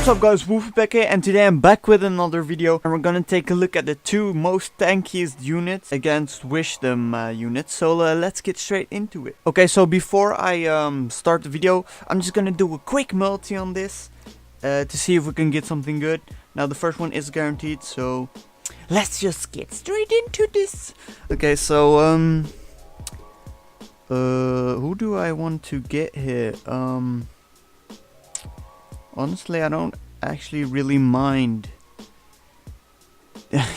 What's up guys, Wolfpack here, and today I'm back with another video, and we're gonna take a look at the two most tankiest units against Wisdom units. So let's get straight into it. Okay, so before I start the video, I'm just gonna do a quick multi on this to see if we can get something good. Now the first one is guaranteed, so let's just get straight into this. Okay, so who do I want to get here? Honestly, I don't actually really mind.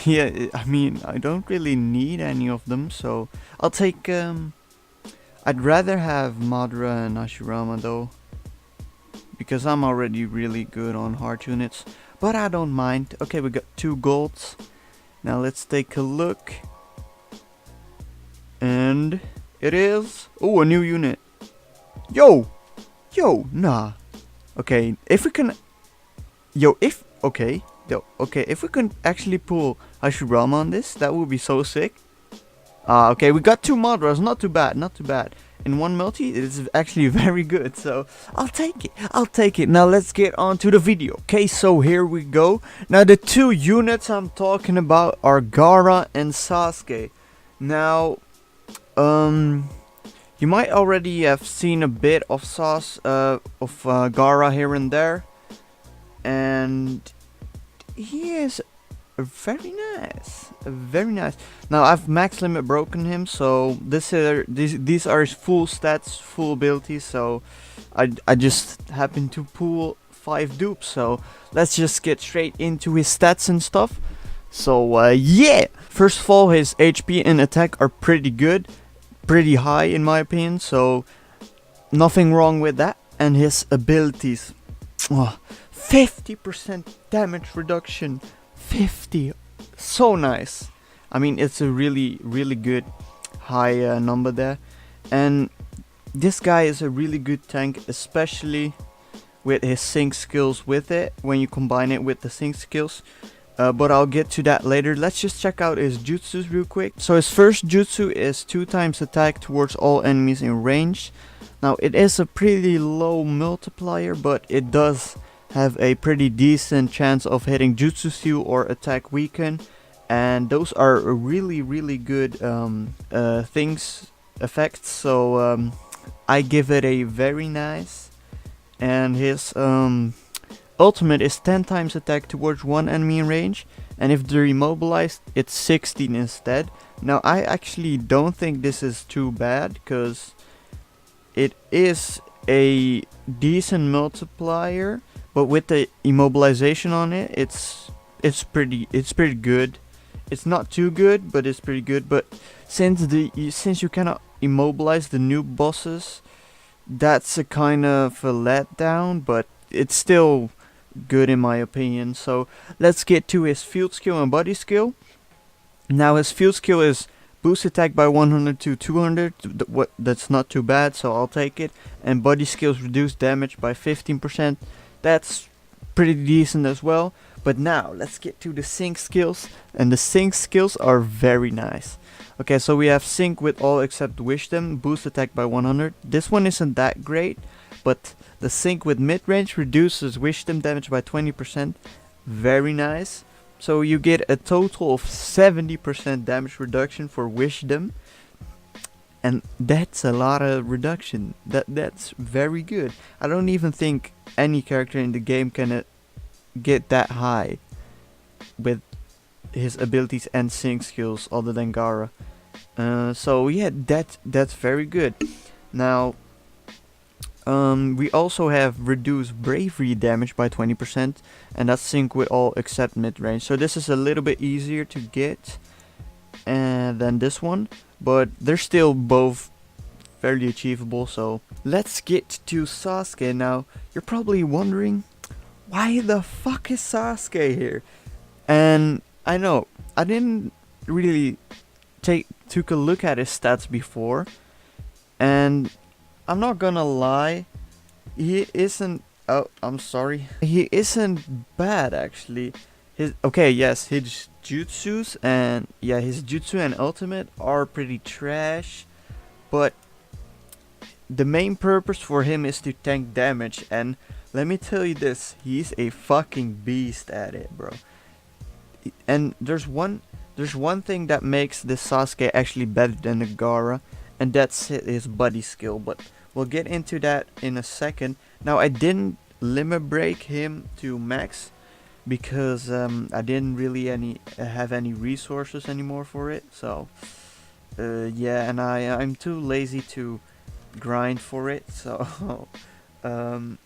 Yeah, I mean, I don't really need any of them, so I'll take, I'd rather have Madara and Hashirama though, because I'm already really good on hard units, but I don't mind. Okay, we got 2 golds. Now let's take a look. And it is, oh, a new unit. Yo, nah. Okay, if we can, if we can actually pull Hashirama on this, that would be so sick. Okay, we got 2 Madaras, not too bad. In one multi, it is actually very good, so I'll take it. Now let's get on to the video. Okay, so here we go. Now the 2 units I'm talking about are Gaara and Sasuke. Now, you might already have seen a bit of Gaara here and there, and he is very nice. Now I've max limit broken him, so these are his full stats, full abilities. So I just happen to pull 5 dupes. So let's just get straight into his stats and stuff. So yeah, first of all, his HP and attack are pretty good. Pretty high in my opinion, so nothing wrong with that. And his abilities, 50% damage reduction, 50, so nice. I mean, it's a really good high number there. And this guy is a really good tank, especially with his sync skills with it, when you combine it with the sync skills. But I'll get to that later. Let's just check out his jutsus real quick. So his first jutsu is 2 times attack towards all enemies in range. Now it is a pretty low multiplier, but it does have a pretty decent chance of hitting jutsu steal or attack weaken, and those are really good effects. So I give it a very nice. And his ultimate is 10 times attack towards one enemy in range, and if they're immobilized, it's 16 instead. Now I actually don't think this is too bad, because it is a decent multiplier, but with the immobilization on it, it's pretty good. It's not too good, but it's pretty good. But since you cannot immobilize the new bosses, that's a kind of a letdown, but it's still good in my opinion. So let's get to his field skill and body skill. Now his field skill is boost attack by 100 to 200. That's not too bad, so I'll take it. And body skills reduce damage by 15%. That's pretty decent as well. But now let's get to the sync skills, and the sync skills are very nice. Okay, so we have sync with all except wisdom, boost attack by 100. This one isn't that great, but the sync with mid-range reduces wisdom damage by 20%. Very nice. So you get a total of 70% damage reduction for wisdom. And that's a lot of reduction. That's very good. I don't even think any character in the game can get that high with his abilities and sync skills other than Gaara. So yeah, that's very good. Now we also have reduced bravery damage by 20%, and that's sync with all except mid-range. So this is a little bit easier to get than this one, but they're still both fairly achievable. So let's get to Sasuke. Now you're probably wondering, why the fuck is Sasuke here? And I know I didn't really took a look at his stats before, and I'm not gonna lie, he isn't. Oh, I'm sorry. He isn't bad actually. His jutsus and his jutsu and ultimate are pretty trash, but the main purpose for him is to tank damage, and let me tell you this, he's a fucking beast at it, bro. And there's one thing that makes this Sasuke actually better than the Gaara, and that's his buddy skill. But we'll get into that in a second. Now I didn't limit break him to max because I didn't really have any resources anymore for it. So yeah, and I'm too lazy to grind for it. So um,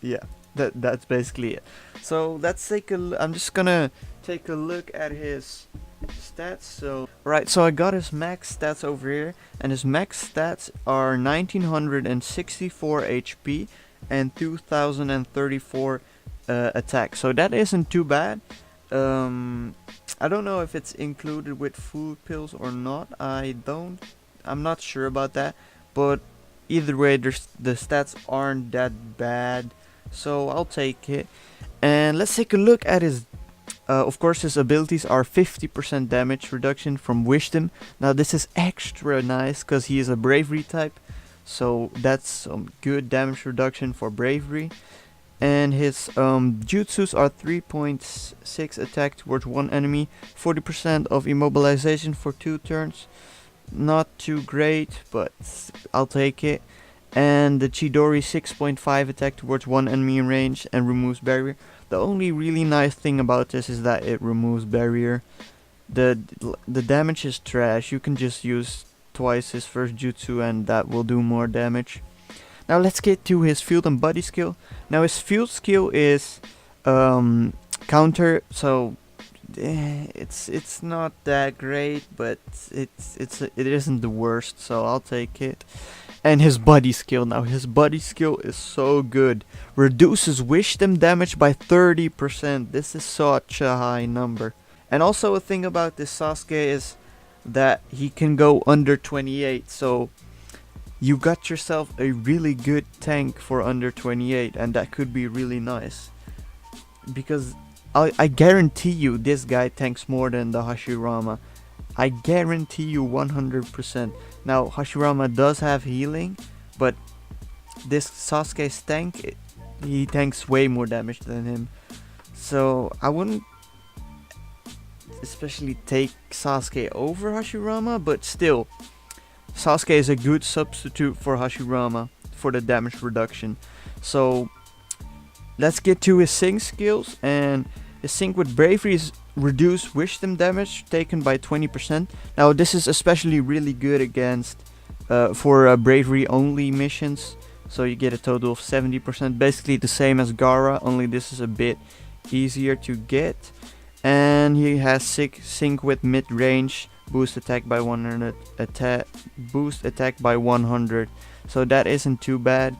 yeah, that's basically it. So let's I'm just gonna take a look at his stats. So right, so I got his max stats over here, and his max stats are 1964 HP and 2034 attack. So that isn't too bad. I don't know if it's included with food pills or not. I'm not sure about that, but either way, the stats aren't that bad, so I'll take it. And let's take a look at his. Of course, his abilities are 50% damage reduction from Wisdom. Now this is extra nice because he is a Bravery type, so that's some good damage reduction for Bravery. And his jutsus are 3.6 attack towards one enemy, 40% of immobilization for 2 turns. Not too great, but I'll take it. And the Chidori 6.5 attack towards one enemy in range and removes barrier. The only really nice thing about this is that it removes barrier. The damage is trash. You can just use twice his first jutsu and that will do more damage. Now let's get to his field and buddy skill. Now his field skill is counter, so it's not that great, but it isn't the worst, so I'll take it. And his buddy skill. Now his buddy skill is so good. Reduces wisdom damage by 30%. This is such a high number. And also a thing about this Sasuke is that he can go under 28, so you got yourself a really good tank for under 28, and that could be really nice. Because I guarantee you this guy tanks more than the Hashirama. I guarantee you 100%. Now Hashirama does have healing, but this Sasuke's tank, he tanks way more damage than him. So I wouldn't especially take Sasuke over Hashirama, but still, Sasuke is a good substitute for Hashirama for the damage reduction. So let's get to his sync skills. And his sync with Bravery is reduce wisdom damage taken by 20%. Now this is especially really good against for Bravery only missions. So you get a total of 70%, basically the same as Gaara, only this is a bit easier to get. And he has sync with mid range, boost attack by 100, boost attack by 100. So that isn't too bad.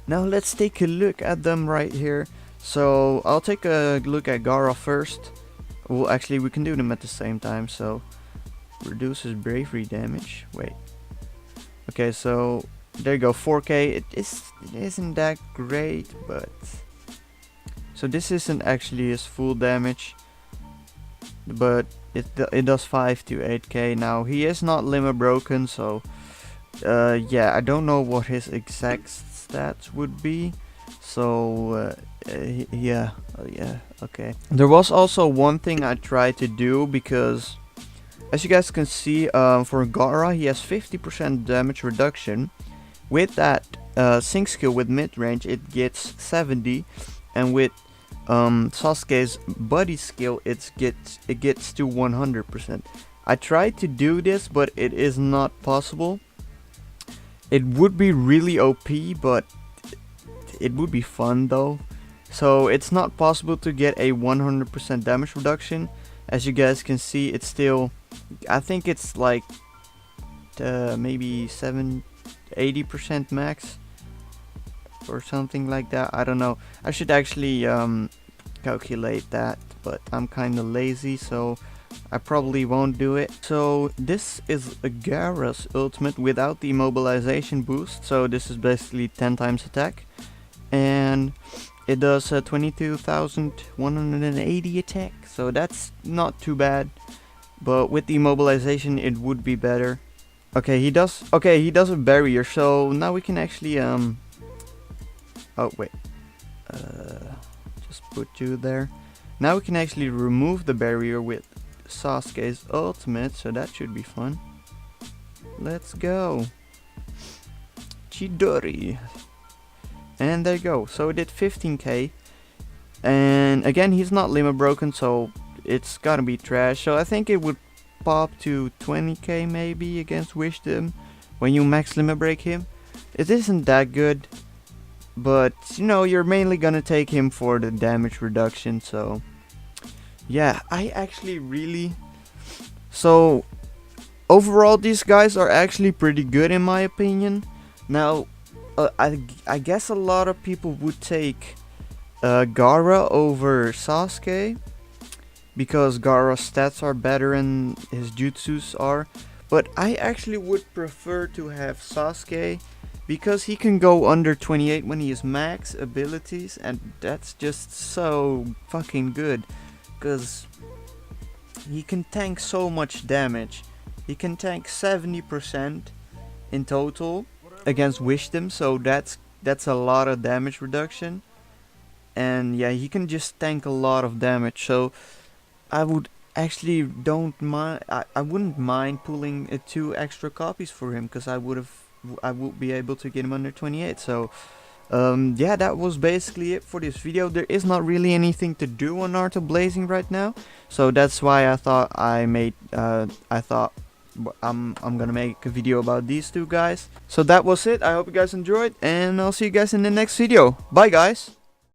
Now let's take a look at them right here. So I'll take a look at Gaara first. Well, actually we can do them at the same time. So reduces bravery damage. Wait. Okay, so there you go, 4k. It isn't that great, but so this isn't actually his full damage, but it does 5 to 8k. Now he is not limit broken, so yeah, I don't know what his exact stats would be. So yeah, okay. There was also one thing I tried to do, because as you guys can see, for Gaara he has 50% damage reduction. With that sync skill with mid range it gets 70, and with Sasuke's buddy skill it gets to 100%. I tried to do this, but it is not possible. It would be really OP, but it would be fun though. So it's not possible to get a 100% damage reduction. As you guys can see, it's still, I think it's like maybe 80% max or something like that. I don't know. I should actually calculate that, but I'm kind of lazy, so I probably won't do it. So this is a Gaara's ultimate without the immobilization boost. So this is basically 10 times attack, and it does 22,180 attack. So that's not too bad, but with the immobilization it would be better. Okay, he does a barrier, so now we can actually Oh wait, just put you there. Now we can actually remove the barrier with Sasuke's ultimate, so that should be fun. Let's go. Chidori. And there you go. So it did 15k. And again, he's not limit broken, so it's gotta be trash. So I think it would pop to 20k maybe against Wisdom when you max limit break him. It isn't that good, but you know, you're mainly gonna take him for the damage reduction. So yeah, I actually really... So overall, these guys are actually pretty good in my opinion. Now, I guess a lot of people would take Gaara over Sasuke because Gaara's stats are better and his jutsus are. But I actually would prefer to have Sasuke because he can go under 28 when he is max abilities, and that's just so fucking good because he can tank so much damage. He can tank 70% in total against Wisdom, so that's a lot of damage reduction. And yeah, he can just tank a lot of damage, so I would actually don't mind. I wouldn't mind pulling 2 extra copies for him because I would be able to get him under 28. So yeah, that was basically it for this video. There is not really anything to do on Naruto Blazing right now, so that's why I thought I'm gonna make a video about these two guys. So that was it. I hope you guys enjoyed, and I'll see you guys in the next video. Bye guys.